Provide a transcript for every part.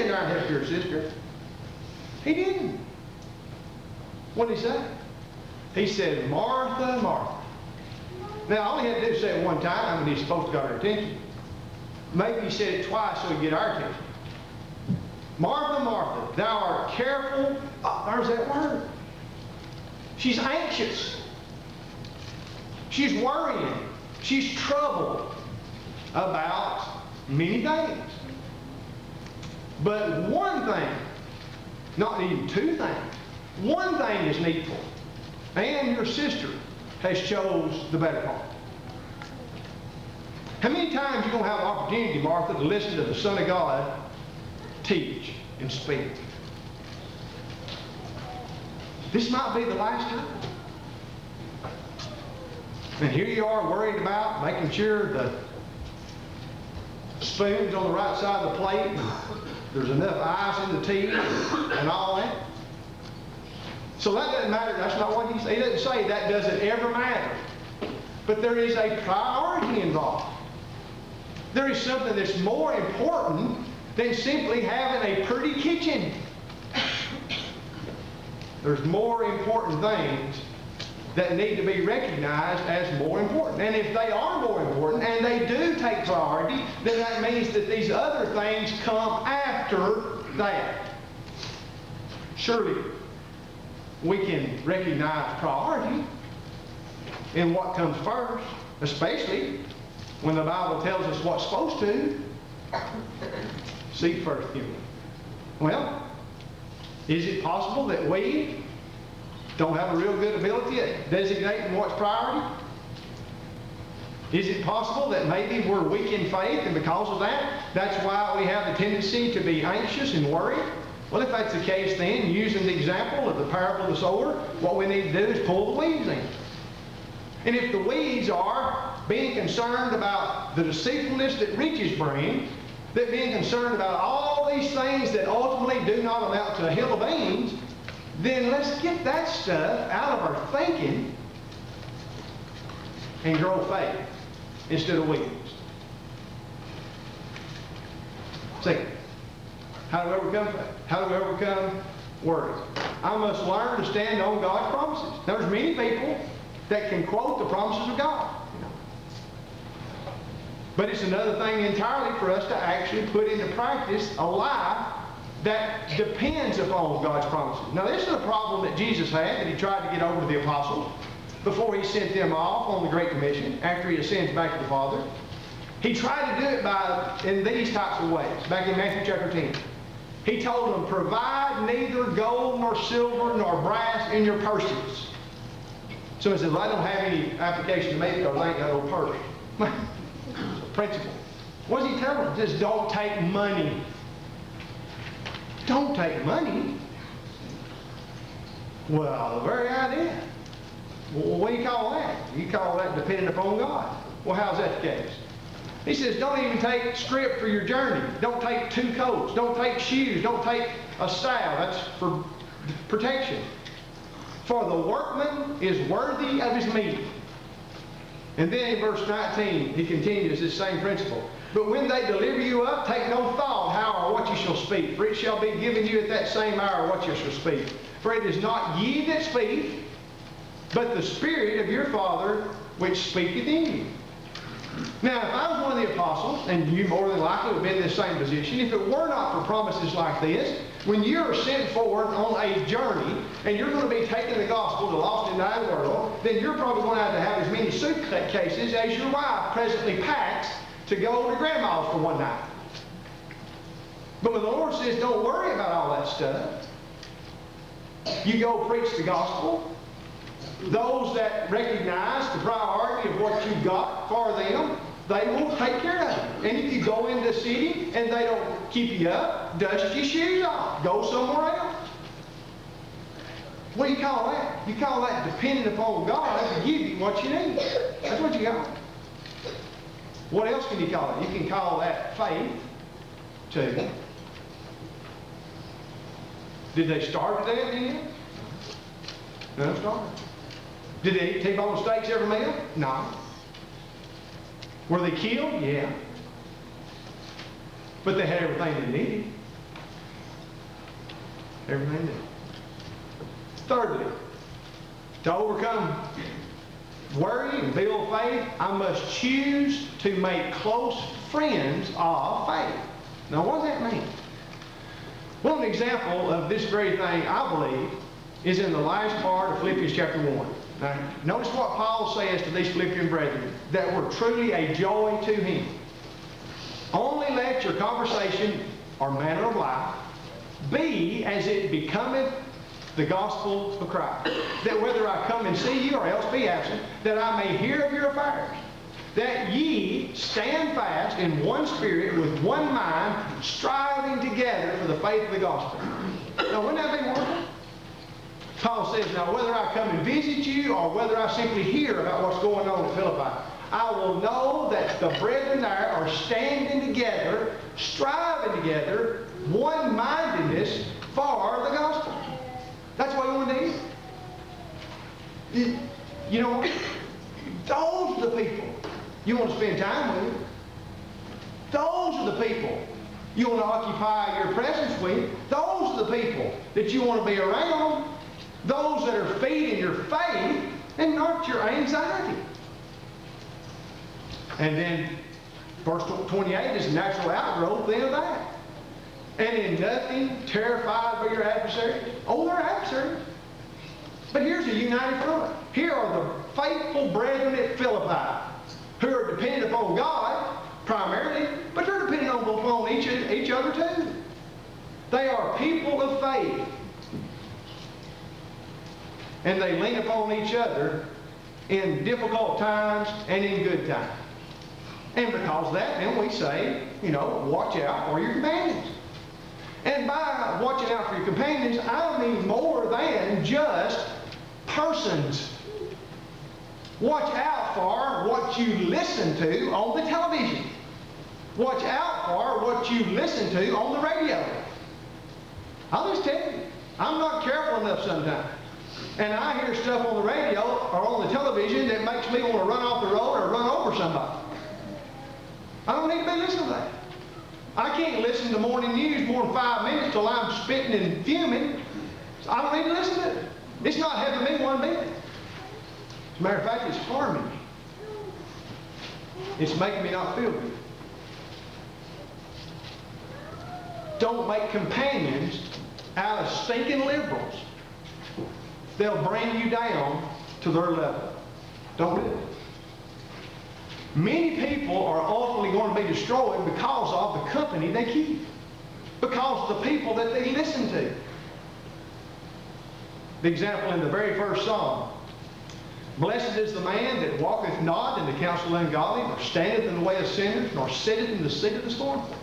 there and help your sister. He didn't. What did he say? He said, Martha, Martha. Now, all he had to do was say it one time, and he's supposed to got her attention. Maybe he said it twice so he'd get our attention. Martha, Martha, thou art careful. There's that word. She's anxious. She's worrying. She's troubled about many things. But one thing, not even two things, one thing is needful. And your sister has chose the better part. How many times are you going to have an opportunity, Martha, to listen to the Son of God teach and speak? This might be the last time. And here you are worried about making sure the spoon's on the right side of the plate, and there's enough ice in the tea, and all that. So that doesn't matter. That's not what he said. He doesn't say that doesn't ever matter. But there is a priority involved. There is something that's more important than simply having a pretty kitchen. There's more important things that need to be recognized as more important. And if they are more important, and they do take priority, then that means that these other things come after that. Surely, we can recognize priority in what comes first, especially when the Bible tells us what's supposed to. Seek first, well, is it possible that we don't have a real good ability at designating what's priority? Is it possible that maybe we're weak in faith, and because of that, that's why we have the tendency to be anxious and worried? Well, if that's the case, then, using the example of the parable of the sower, what we need to do is pull the weeds in. And if the weeds are being concerned about the deceitfulness that riches bring, that being concerned about all these things that ultimately do not amount to a hill of beans, then let's get that stuff out of our thinking and grow faith instead of weeds. Second, how do we overcome faith? How do we overcome worry? I must learn to stand on God's promises. There's many people that can quote the promises of God. But it's another thing entirely for us to actually put into practice a life that depends upon God's promises. Now, this is a problem that Jesus had, that he tried to get over to the apostles before he sent them off on the Great Commission, after he ascends back to the Father. He tried to do it in these types of ways, back in Matthew chapter 10. He told them, provide neither gold nor silver nor brass in your purses. So he says, well, I don't have any application to make because I ain't got no purse. Principle. What does he tell them? He says, don't take money. Don't take money? Well, the very idea. Well, what do you call that? You call that depending upon God. Well, how's that the case? He says, don't even take scrip for your journey. Don't take 2 coats. Don't take shoes. Don't take a staff. That's for protection. For the workman is worthy of his meat. And then in verse 19, he continues this same principle. But when they deliver you up, take no thought how or what you shall speak. For it shall be given you at that same hour what you shall speak. For it is not ye that speak, but the Spirit of your Father which speaketh in you. Now, if I was one of the apostles, and you more than likely would have been in this same position, if it were not for promises like this, when you're sent forward on a journey, and you're going to be taking the gospel to the lost and dying world, then you're probably going to have as many suitcases as your wife presently packs to go to grandma's for one night. But when the Lord says, don't worry about all that stuff, you go preach the gospel. Those that recognize the priority of what you got for them, they will take care of it. And if you go into the city and they don't keep you up, dust your shoes off. Go somewhere else. What do you call that? You call that depending upon God to give you what you need. That's what you got. What else can you call it? You can call that faith too. Did they starve to death in? No, starved. Did they eat T-bone steaks every meal? No. Were they killed? Yeah. But they had everything they needed. everything new. Thirdly, to overcome worry and build faith, I must choose to make close friends of faith. Now, what does that mean? Well, an example of this very thing, I believe, is in the last part of Philippians chapter 1. Now, notice what Paul says to these Philippian brethren, that were truly a joy to him. Only let your conversation or manner of life be as it becometh the gospel of Christ. That whether I come and see you or else be absent, that I may hear of your affairs. That ye stand fast in one spirit with one mind, striving together for the faith of the gospel. Now, wouldn't that be wonderful? Paul says, now whether I come and visit you or whether I simply hear about what's going on in Philippi, I will know that the brethren there are standing together, striving together, one-mindedness for the gospel. That's what we want to do. You know, those are the people you want to spend time with. Those are the people you want to occupy your presence with. Those are the people that you want to be around. Those that are feeding your faith and not your anxiety. And then verse 28 is a natural outgrowth then of that. And in nothing terrified by your adversaries. Oh, they're adversaries. But here's a united front. Here are the faithful brethren at Philippi who are dependent upon God primarily, but they're dependent upon each other too. They are people of faith. And they lean upon each other in difficult times and in good times. And because of that, then we say, you know, watch out for your companions. And by watching out for your companions, I mean more than just persons. Watch out for what you listen to on the television. Watch out for what you listen to on the radio. I'll just tell you, I'm not careful enough sometimes. And I hear stuff on the radio or on the television that makes me want to run off the road or run over somebody. I don't need to be listening to that. I can't listen to morning news more than 5 minutes till I'm spitting and fuming. So I don't need to listen to it. It's not helping me one bit. As a matter of fact, it's harming me. It's making me not feel good. Don't make companions out of stinking liberals. They'll bring you down to their level. Don't do it. Many people are ultimately going to be destroyed because of the company they keep. Because of the people that they listen to. The example in the very first psalm. Blessed is the man that walketh not in the counsel of the ungodly, nor standeth in the way of sinners, nor sitteth in the seat of the scornful.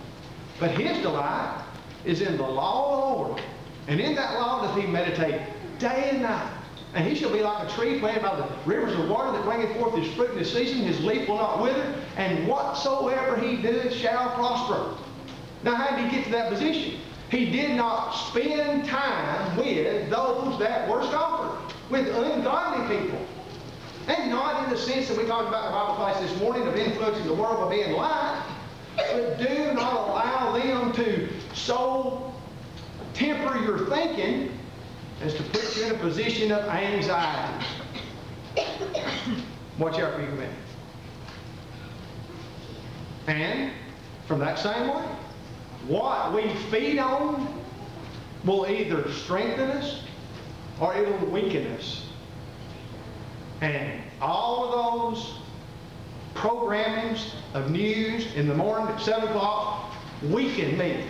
But his delight is in the law of the Lord. And in that law doth he meditate day and night. And he shall be like a tree planted by the rivers of water that bringeth forth his fruit in his season. His leaf will not wither, and whatsoever he doeth shall prosper. Now, how did he get to that position? He did not spend time with those that were scoffers, with ungodly people. And not in the sense that we talked about in the Bible class this morning of influencing the world by being light, but do not allow them to so temper your thinking as to put you in a position of anxiety. Watch out for your commitment. And from that same way, what we feed on will either strengthen us or it will weaken us. And all of those programmings of news in the morning at 7 o'clock weaken me.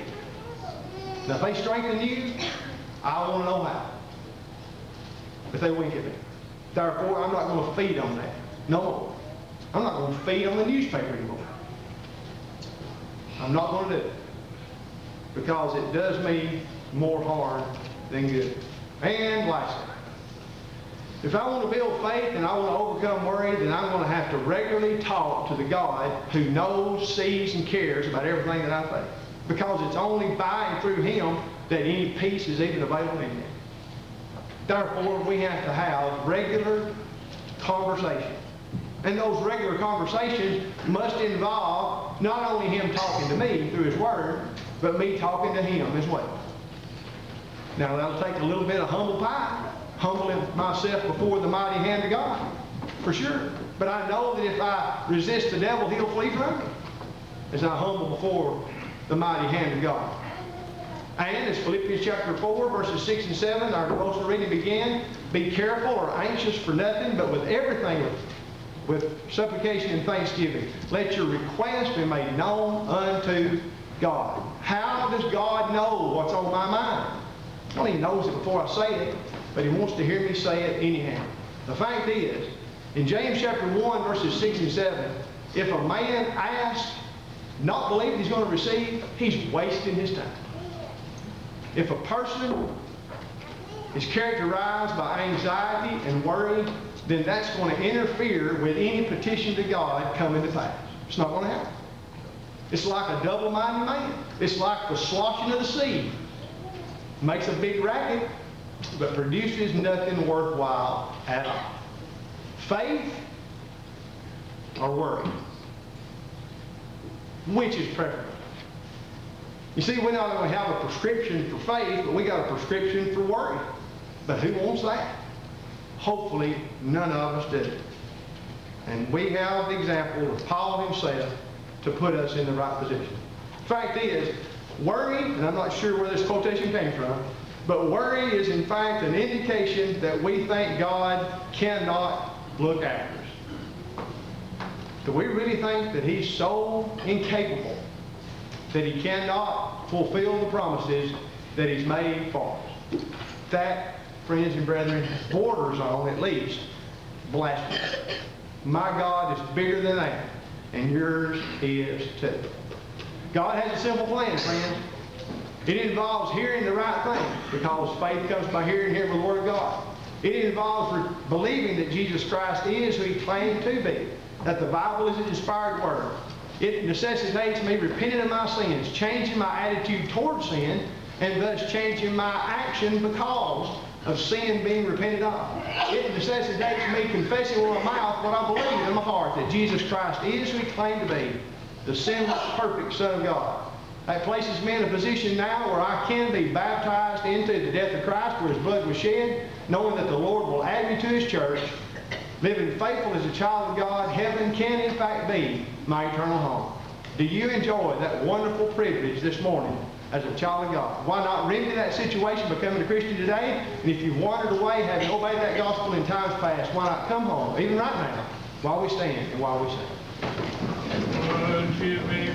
Now, if they strengthen you, I want to know how. But they weaken me. Therefore, I'm not going to feed on that. No more. I'm not going to feed on the newspaper anymore. I'm not going to do it. Because it does me more harm than good. And lastly, if I want to build faith and I want to overcome worry, then I'm going to have to regularly talk to the God who knows, sees, and cares about everything that I face. Because it's only by and through Him that any peace is even available in me. Therefore, we have to have regular conversation. And those regular conversations must involve not only Him talking to me through His Word, but me talking to Him as well. Now, that'll take a little bit of humble pie, humbling myself before the mighty hand of God, for sure. But I know that if I resist the devil, he'll flee from me, as I humble before the mighty hand of God. And as Philippians chapter 4, verses 6 and 7, our devotional reading began, be careful or anxious for nothing, but with everything, with supplication and thanksgiving, let your request be made known unto God. How does God know what's on my mind? Well, He knows it before I say it, but He wants to hear me say it anyhow. The fact is, in James chapter 1, verses 6 and 7, if a man asks, not believing he's going to receive, he's wasting his time. If a person is characterized by anxiety and worry, then that's going to interfere with any petition to God coming to pass. It's not going to happen. It's like a double-minded man. It's like the sloshing of the sea. Makes a big racket, but produces nothing worthwhile at all. Faith or worry? Which is preferable? You see, we not only have a prescription for faith, but we got a prescription for worry. But who wants that? Hopefully, none of us do. And we have the example of Paul himself to put us in the right position. Fact is, worry, and I'm not sure where this quotation came from, but worry is in fact an indication that we think God cannot look after us. Do we really think that He's so incapable that He cannot fulfill the promises that He's made for us? That, friends and brethren, borders on, at least, blasphemy. My God is bigger than that, and yours is too. God has a simple plan, friends. It involves hearing the right thing, because faith comes by hearing the Word of God. It involves believing that Jesus Christ is who He claimed to be, that the Bible is an inspired Word. It necessitates me repenting of my sins, changing my attitude towards sin, and thus changing my action because of sin being repented of. It necessitates me confessing with my mouth what I believe in my heart, that Jesus Christ is who He claimed to be, the sinless, perfect Son of God. That places me in a position now where I can be baptized into the death of Christ, where His blood was shed, knowing that the Lord will add me to His church. Living faithful as a child of God, heaven can in fact be my eternal home. Do you enjoy that wonderful privilege this morning as a child of God? Why not remedy that situation, becoming a Christian today? And if you've wandered away, having obeyed that gospel in times past, why not come home, even right now, while we stand and while we sing? Would you be